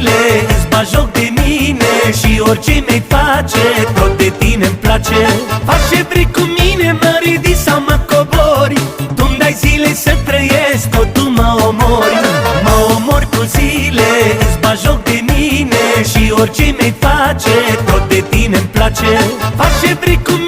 zile îți bagi joc de mine și orice mi-ai face, tot de tine-mi place. Faci ce vrei cu mine, mă ridici sau mă cobori, tu-mi dai zile să trăiesc, tot tu mă omori. Mă omori cu zile, îți bagi joc de mine și orice mi-ai face, tot de tine-mi place. Faci ce vrei cu mine,